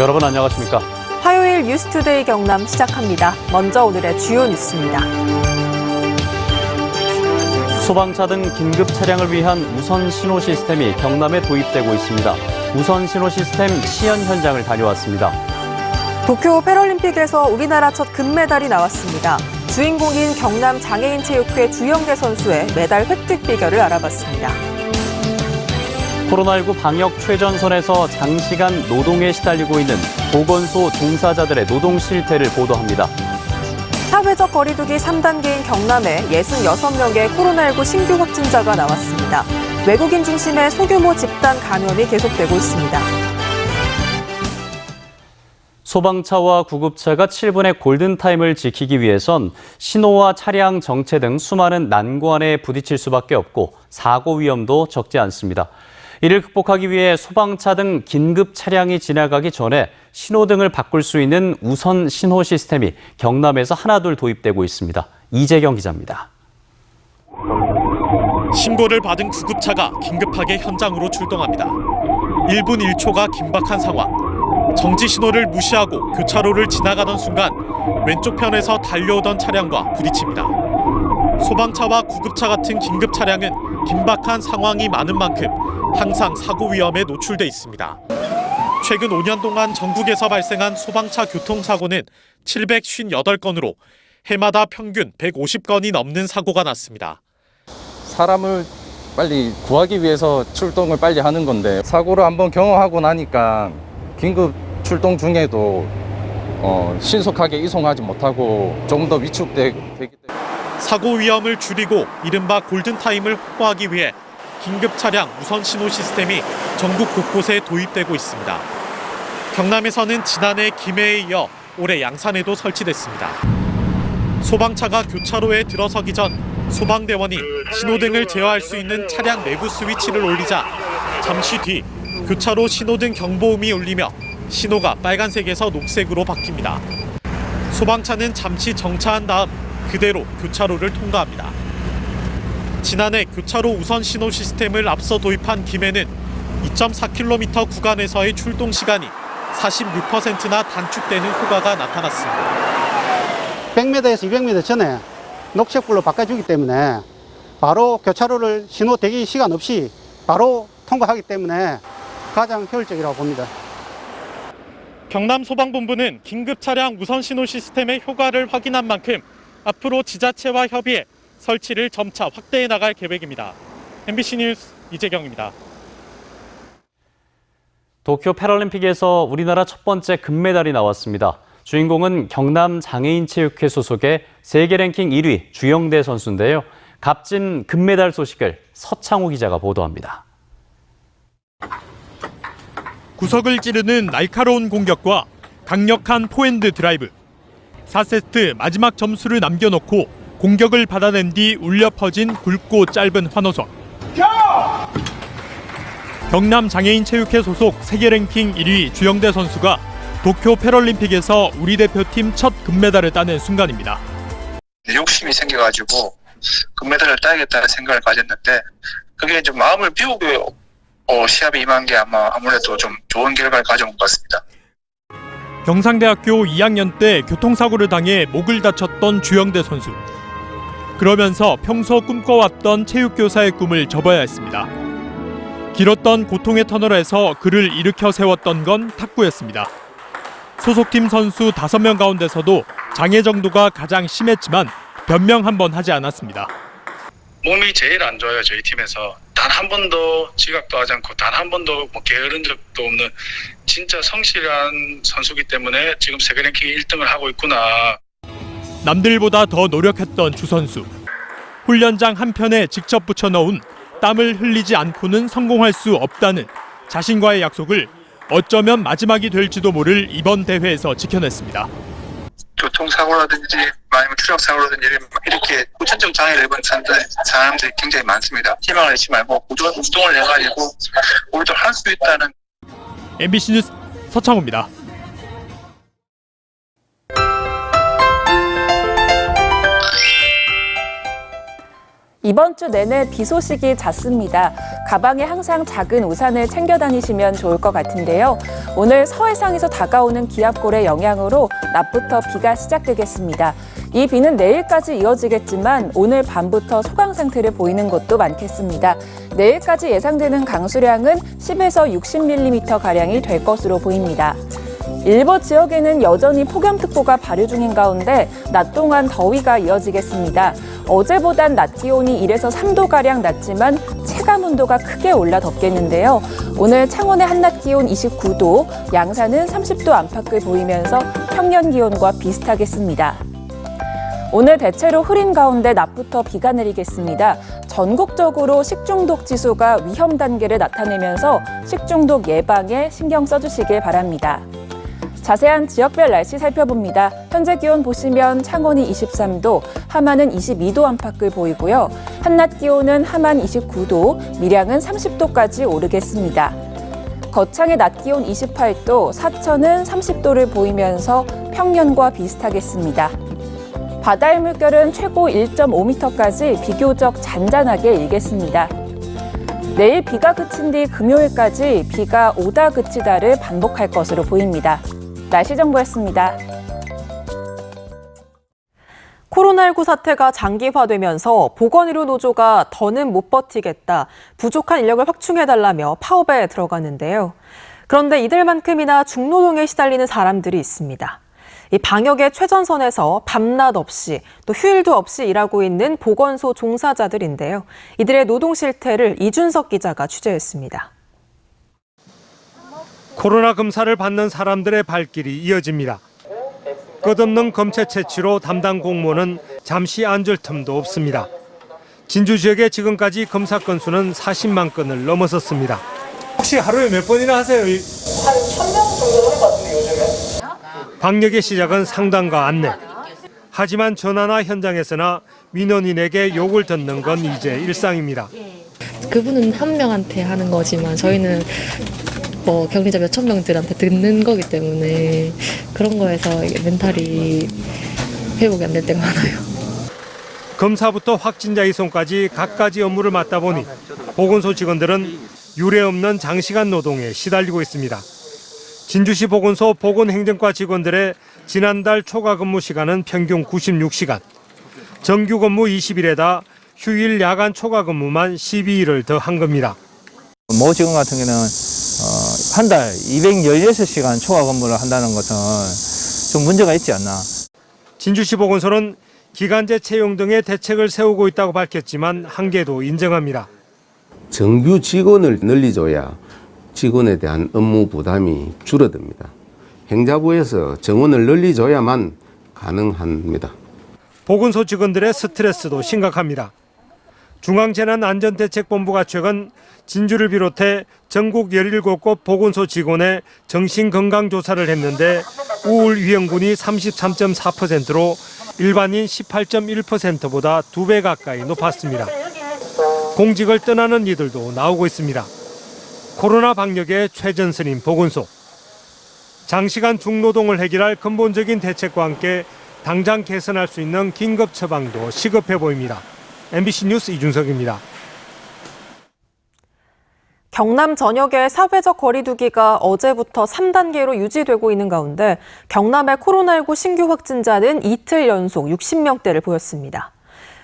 여러분 안녕하십니까? 화요일 뉴스투데이 경남 시작합니다. 먼저 오늘의 주요 뉴스입니다. 소방차 등 긴급 차량을 위한 우선 신호 시스템이 경남에 도입되고 있습니다. 우선 신호 시스템 시연 현장을 다녀왔습니다. 도쿄 패럴림픽에서 우리나라 첫 금메달이 나왔습니다. 주인공인 경남 장애인 체육회 주영대 선수의 메달 획득 비결을 알아봤습니다. 코로나19 방역 최전선에서 장시간 노동에 시달리고 있는 보건소 종사자들의 노동 실태를 보도합니다. 사회적 거리두기 3단계인 경남에 66명의 코로나19 신규 확진자가 나왔습니다. 외국인 중심의 소규모 집단 감염이 계속되고 있습니다. 소방차와 구급차가 7분의 골든타임을 지키기 위해선 신호와 차량 정체 등 수많은 난관에 부딪힐 수밖에 없고 사고 위험도 적지 않습니다. 이를 극복하기 위해 소방차 등 긴급 차량이 지나가기 전에 신호등을 바꿀 수 있는 우선 신호 시스템이 경남에서 하나둘 도입되고 있습니다. 이재경 기자입니다. 신고를 받은 구급차가 긴급하게 현장으로 출동합니다. 1분 1초가 긴박한 상황. 정지 신호를 무시하고 교차로를 지나가던 순간 왼쪽 편에서 달려오던 차량과 부딪힙니다. 소방차와 구급차 같은 긴급 차량은 긴박한 상황이 많은 만큼 항상 사고 위험에 노출돼 있습니다. 최근 5년 동안 전국에서 발생한 소방차 교통사고는 758건으로 해마다 평균 150건이 넘는 사고가 났습니다. 사람을 빨리 구하기 위해서 출동을 빨리 하는 건데 사고를 한번 경험하고 나니까 긴급 출동 중에도 신속하게 이송하지 못하고 좀 더 위축되기 때문에 사고 위험을 줄이고 이른바 골든타임을 확보하기 위해 긴급 차량 우선 신호 시스템이 전국 곳곳에 도입되고 있습니다. 경남에서는 지난해 김해에 이어 올해 양산에도 설치됐습니다. 소방차가 교차로에 들어서기 전 소방대원이 신호등을 제어할 수 있는 차량 내부 스위치를 올리자 잠시 뒤 교차로 신호등 경보음이 울리며 신호가 빨간색에서 녹색으로 바뀝니다. 소방차는 잠시 정차한 다음 그대로 교차로를 통과합니다. 지난해 교차로 우선 신호 시스템을 앞서 도입한 김해는 2.4km 구간에서의 출동 시간이 46%나 단축되는 효과가 나타났습니다. 100m에서 200m 전에 녹색불로 바꿔주기 때문에 바로 교차로를 신호 대기 시간 없이 바로 통과하기 때문에 가장 효율적이라고 봅니다. 경남소방본부는 긴급 차량 우선 신호 시스템의 효과를 확인한 만큼 앞으로 지자체와 협의해 설치를 점차 확대해 나갈 계획입니다. MBC 뉴스 이재경입니다. 도쿄 패럴림픽에서 우리나라 첫 번째 금메달이 나왔습니다. 주인공은 경남 장애인 체육회 소속의 세계 랭킹 1위 주영대 선수인데요. 값진 금메달 소식을 서창우 기자가 보도합니다. 구석을 찌르는 날카로운 공격과 강력한 포핸드 드라이브. 4세트 마지막 점수를 남겨놓고 공격을 받아낸 뒤 울려 퍼진 굵고 짧은 환호성. 경남 장애인 체육회 소속 세계 랭킹 1위 주영대 선수가 도쿄 패럴림픽에서 우리 대표팀 첫 금메달을 따낸 순간입니다. 욕심이 생겨가지고 금메달을 따야겠다는 생각을 가졌는데 그게 좀 마음을 비우고 시합에 임한 게 아무래도 좀 좋은 결과를 가져온 것 같습니다. 경상대학교 2학년 때 교통사고를 당해 목을 다쳤던 주영대 선수. 그러면서 평소 꿈꿔왔던 체육교사의 꿈을 접어야 했습니다. 길었던 고통의 터널에서 그를 일으켜 세웠던 건 탁구였습니다. 소속팀 선수 5명 가운데서도 장애 정도가 가장 심했지만 변명 한 번 하지 않았습니다. 몸이 제일 안 좋아요. 저희 팀에서 단 한 번도 지각도 하지 않고 단 한 번도 게으른 적도 없는 진짜 성실한 선수이기 때문에 지금 세계 랭킹 1등을 하고 있구나. 남들보다 더 노력했던 주 선수. 훈련장 한편에 직접 붙여넣은 땀을 흘리지 않고는 성공할 수 없다는 자신과의 약속을 어쩌면 마지막이 될지도 모를 이번 대회에서 지켜냈습니다. 교통사고라든지 아니면 추락사고라든지 이렇게 후천적 장애를 입은 사람들이 굉장히 많습니다. 희망을 잃지 말고 꾸준한 운동을 해가지고 우리도 할 수 있다는. MBC 뉴스 서창호입니다. 이번 주 내내 비 소식이 잦습니다. 가방에 항상 작은 우산을 챙겨 다니시면 좋을 것 같은데요. 오늘 서해상에서 다가오는 기압골의 영향으로 낮부터 비가 시작되겠습니다. 이 비는 내일까지 이어지겠지만 오늘 밤부터 소강 상태를 보이는 곳도 많겠습니다. 내일까지 예상되는 강수량은 10에서 60mm가량이 될 것으로 보입니다. 일부 지역에는 여전히 폭염특보가 발효 중인 가운데 낮 동안 더위가 이어지겠습니다. 어제보단 낮 기온이 1에서 3도가량 낮지만 체감 온도가 크게 올라 덥겠는데요. 오늘 창원의 한낮 기온 29도, 양산은 30도 안팎을 보이면서 평년 기온과 비슷하겠습니다. 오늘 대체로 흐린 가운데 낮부터 비가 내리겠습니다. 전국적으로 식중독 지수가 위험 단계를 나타내면서 식중독 예방에 신경 써주시길 바랍니다. 자세한 지역별 날씨 살펴봅니다. 현재 기온 보시면 창원이 23도, 함안은 22도 안팎을 보이고요. 한낮 기온은 함안 29도, 밀양은 30도까지 오르겠습니다. 거창의 낮 기온 28도, 사천은 30도를 보이면서 평년과 비슷하겠습니다. 바다의 물결은 최고 1.5m까지 비교적 잔잔하게 일겠습니다. 내일 비가 그친 뒤 금요일까지 비가 오다 그치다를 반복할 것으로 보입니다. 날씨 정보였습니다. 코로나19 사태가 장기화되면서 보건의료 노조가 더는 못 버티겠다, 부족한 인력을 확충해달라며 파업에 들어갔는데요. 그런데 이들만큼이나 중노동에 시달리는 사람들이 있습니다. 이 방역의 최전선에서 밤낮 없이 또 휴일도 없이 일하고 있는 보건소 종사자들인데요. 이들의 노동 실태를 이준석 기자가 취재했습니다. 코로나 검사를 받는 사람들의 발길이 이어집니다. 끝없는 검체 채취로 담당 공무원은 잠시 앉을 틈도 없습니다. 진주 지역의 지금까지 검사 건수는 40만 건을 넘어섰습니다. 혹시 하루에 몇 번이나 하세요? 한 1000명 정도 하는 것 같은데 요즘에? 방역의 시작은 상담과 안내. 하지만 전화나 현장에서나 민원인에게 욕을 듣는 건 이제 일상입니다. 그분은 한 명한테 하는 거지만 저희는 격리자 몇천 명들한테 듣는 거기 때문에 그런 거에서 멘탈이 회복이 안 될 때가 많아요. 검사부터 확진자 이송까지 갖가지 업무를 맡다 보니 보건소 직원들은 유례없는 장시간 노동에 시달리고 있습니다. 진주시 보건소 보건행정과 직원들의 지난달 초과 근무 시간은 평균 96시간, 정규 근무 20일에다 휴일 야간 초과 근무만 12일을 더 한 겁니다. 모 직원 같은 경우는 한 달 216시간 초과 근무를 한다는 것은 좀 문제가 있지 않나. 진주시 보건소는 기간제 채용 등의 대책을 세우고 있다고 밝혔지만 한계도 인정합니다. 정규 직원을 늘려줘야 직원에 대한 업무 부담이 줄어듭니다. 행자부에서 정원을 늘려줘야만 가능합니다. 보건소 직원들의 스트레스도 심각합니다. 중앙재난안전대책본부가 최근 진주를 비롯해 전국 17곳 보건소 직원의 정신건강조사를 했는데 우울 위험군이 33.4%로 일반인 18.1%보다 2배 가까이 높았습니다. 공직을 떠나는 이들도 나오고 있습니다. 코로나 방역의 최전선인 보건소. 장시간 중노동을 해결할 근본적인 대책과 함께 당장 개선할 수 있는 긴급 처방도 시급해 보입니다. MBC 뉴스 이준석입니다. 경남 전역의 사회적 거리 두기가 어제부터 3단계로 유지되고 있는 가운데 경남의 코로나19 신규 확진자는 이틀 연속 60명대를 보였습니다.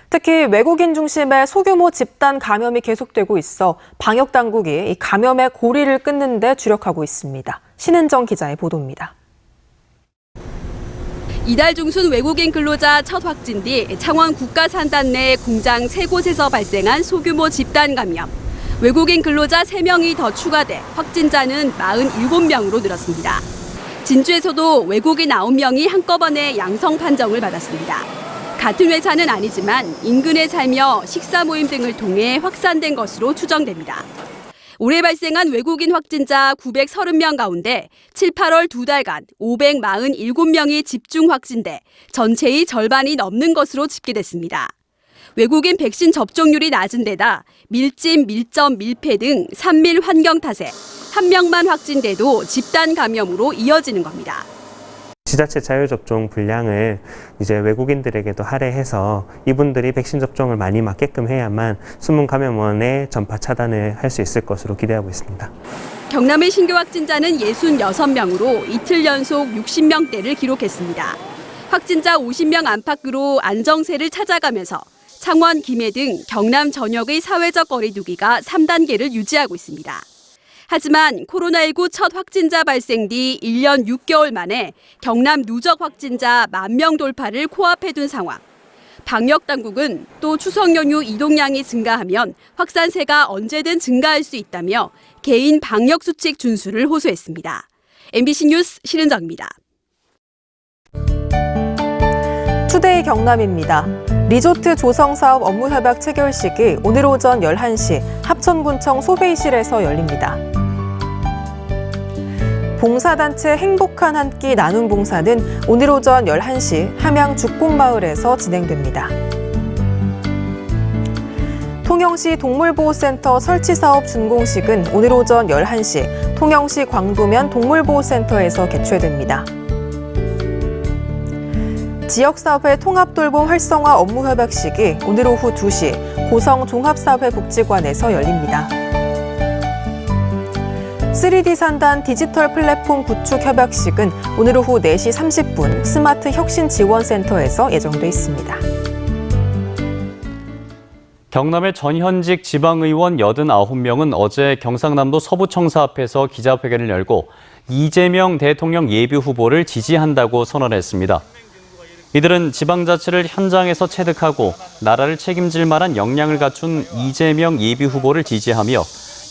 특히 외국인 중심의 소규모 집단 감염이 계속되고 있어 방역당국이 이 감염의 고리를 끊는 데 주력하고 있습니다. 신은정 기자의 보도입니다. 이달 중순 외국인 근로자 첫 확진 뒤 창원 국가산단 내 공장 3곳에서 발생한 소규모 집단 감염. 외국인 근로자 3명이 더 추가돼 확진자는 47명으로 늘었습니다. 진주에서도 외국인 9명이 한꺼번에 양성 판정을 받았습니다. 같은 회사는 아니지만 인근에 살며 식사 모임 등을 통해 확산된 것으로 추정됩니다. 올해 발생한 외국인 확진자 930명 가운데 7, 8월 2달간 547명이 집중 확진돼 전체의 절반이 넘는 것으로 집계됐습니다. 외국인 백신 접종률이 낮은 데다 밀집, 밀접, 밀폐 등 산밀 환경 탓에 한 명만 확진돼도 집단 감염으로 이어지는 겁니다. 지자체 자율접종 분량을 이제 외국인들에게도 할애해서 이분들이 백신 접종을 많이 맞게끔 해야만 숨은 감염원의 전파 차단을 할 수 있을 것으로 기대하고 있습니다. 경남의 신규 확진자는 66명으로 이틀 연속 60명대를 기록했습니다. 확진자 50명 안팎으로 안정세를 찾아가면서 창원, 김해 등 경남 전역의 사회적 거리두기가 3단계를 유지하고 있습니다. 하지만 코로나19 첫 확진자 발생 뒤 1년 6개월 만에 경남 누적 확진자 10,000명 돌파를 코앞에 둔 상황. 방역 당국은 또 추석 연휴 이동량이 증가하면 확산세가 언제든 증가할 수 있다며 개인 방역 수칙 준수를 호소했습니다. MBC 뉴스 신은정입니다. 투데이 경남입니다. 리조트 조성 사업 업무 협약 체결식이 오늘 오전 11시 합천군청 소베이실에서 열립니다. 봉사단체 행복한 한 끼 나눔 봉사는 오늘 오전 11시 함양 죽곡마을에서 진행됩니다. 통영시 동물보호센터 설치 사업 준공식은 오늘 오전 11시 통영시 광도면 동물보호센터에서 개최됩니다. 지역사회 통합돌봄 활성화 업무 협약식이 오늘 오후 2시 고성 종합사회복지관에서 열립니다. 3D 산단 디지털 플랫폼 구축 협약식은 오늘 오후 4시 30분 스마트 혁신지원센터에서 예정돼 있습니다. 경남의 전현직 지방의원 89명은 어제 경상남도 서부청사 앞에서 기자회견을 열고 이재명 대통령 예비 후보를 지지한다고 선언했습니다. 이들은 지방자치를 현장에서 체득하고 나라를 책임질 만한 역량을 갖춘 이재명 예비 후보를 지지하며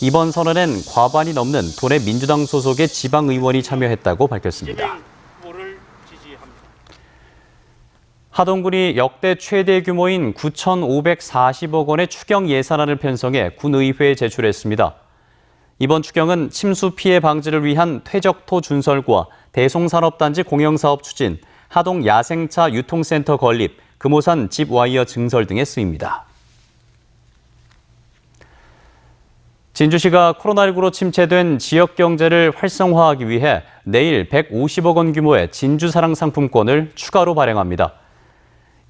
이번 선언엔 과반이 넘는 도내 민주당 소속의 지방의원이 참여했다고 밝혔습니다. 하동군이 역대 최대 규모인 9,540억 원의 추경 예산안을 편성해 군의회에 제출했습니다. 이번 추경은 침수 피해 방지를 위한 퇴적토 준설과 대송산업단지 공영사업 추진, 하동 야생차 유통센터 건립, 금오산 집 와이어 증설 등에 쓰입니다. 진주시가 코로나19로 침체된 지역 경제를 활성화하기 위해 내일 150억 원 규모의 진주사랑 상품권을 추가로 발행합니다.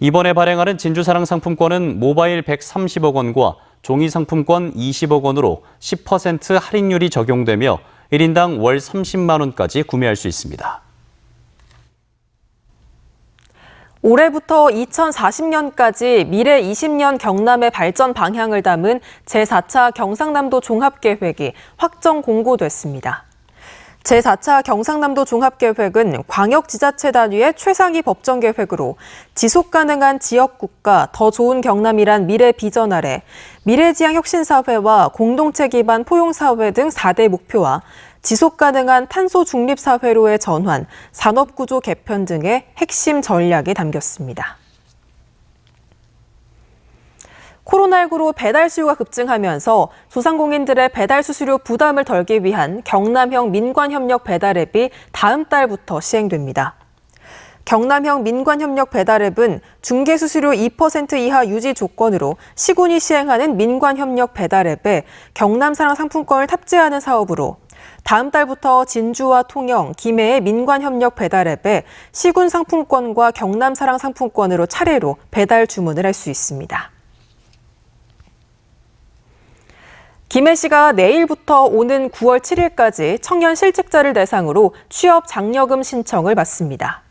이번에 발행하는 진주사랑 상품권은 모바일 130억 원과 종이 상품권 20억 원으로 10% 할인율이 적용되며 1인당 월 30만 원까지 구매할 수 있습니다. 올해부터 2040년까지 미래 20년 경남의 발전 방향을 담은 제4차 경상남도 종합계획이 확정 공고됐습니다. 제4차 경상남도 종합계획은 광역지자체 단위의 최상위 법정계획으로 지속가능한 지역국가 더 좋은 경남이란 미래 비전 아래 미래지향 혁신사회와 공동체 기반 포용사회 등 4대 목표와 지속가능한 탄소 중립 사회로의 전환, 산업구조 개편 등의 핵심 전략이 담겼습니다. 코로나19로 배달 수요가 급증하면서 소상공인들의 배달 수수료 부담을 덜기 위한 경남형 민관협력 배달 앱이 다음 달부터 시행됩니다. 경남형 민관협력 배달 앱은 중개수수료 2% 이하 유지 조건으로 시군이 시행하는 민관협력 배달 앱에 경남사랑 상품권을 탑재하는 사업으로 다음 달부터 진주와 통영, 김해의 민관협력 배달 앱에 시군 상품권과 경남사랑 상품권으로 차례로 배달 주문을 할 수 있습니다. 김해시가 내일부터 오는 9월 7일까지 청년 실직자를 대상으로 취업 장려금 신청을 받습니다.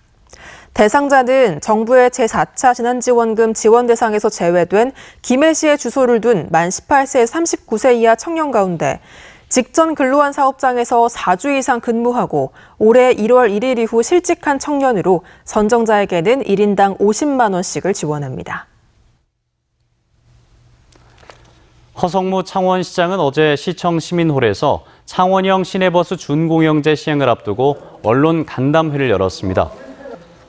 대상자는 정부의 제4차 재난지원금 지원 대상에서 제외된 김해시에 주소를 둔 만 18세에서 39세 이하 청년 가운데 직전 근로한 사업장에서 4주 이상 근무하고 올해 1월 1일 이후 실직한 청년으로 선정자에게는 1인당 50만 원씩을 지원합니다. 허성무 창원시장은 어제 시청 시민홀에서 창원형 시내버스 준공영제 시행을 앞두고 언론 간담회를 열었습니다.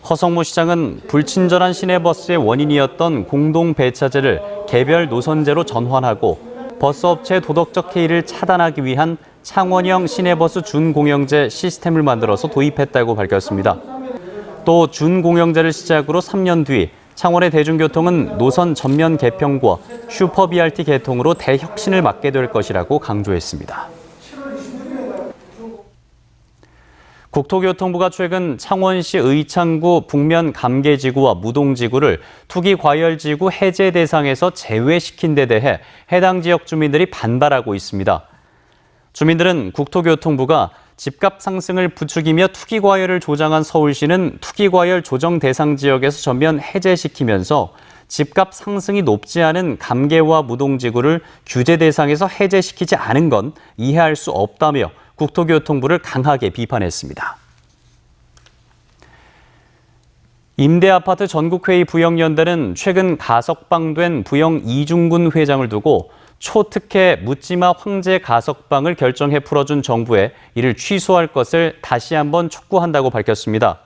허성무 시장은 불친절한 시내버스의 원인이었던 공동배차제를 개별 노선제로 전환하고 버스업체 도덕적 해이를 차단하기 위한 창원형 시내버스 준공영제 시스템을 만들어서 도입했다고 밝혔습니다. 또 준공영제를 시작으로 3년 뒤 창원의 대중교통은 노선 전면 개편과 슈퍼 BRT 개통으로 대혁신을 맞게 될 것이라고 강조했습니다. 국토교통부가 최근 창원시 의창구 북면 감계지구와 무동지구를 투기과열지구 해제 대상에서 제외시킨 데 대해 해당 지역 주민들이 반발하고 있습니다. 주민들은 국토교통부가 집값 상승을 부추기며 투기과열을 조장한 서울시는 투기과열 조정 대상 지역에서 전면 해제시키면서 집값 상승이 높지 않은 감계와 무동지구를 규제 대상에서 해제시키지 않은 건 이해할 수 없다며 국토교통부를 강하게 비판했습니다. 임대아파트 전국회의 부영연대는 최근 가석방된 부영 이중근 회장을 두고 초특혜 묻지마 황제 가석방을 결정해 풀어준 정부에 이를 취소할 것을 다시 한번 촉구한다고 밝혔습니다.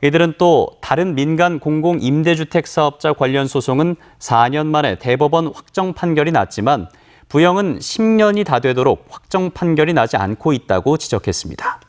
이들은 또 다른 민간 공공임대주택 사업자 관련 소송은 4년 만에 대법원 확정 판결이 났지만 부영은 10년이 다 되도록 확정 판결이 나지 않고 있다고 지적했습니다.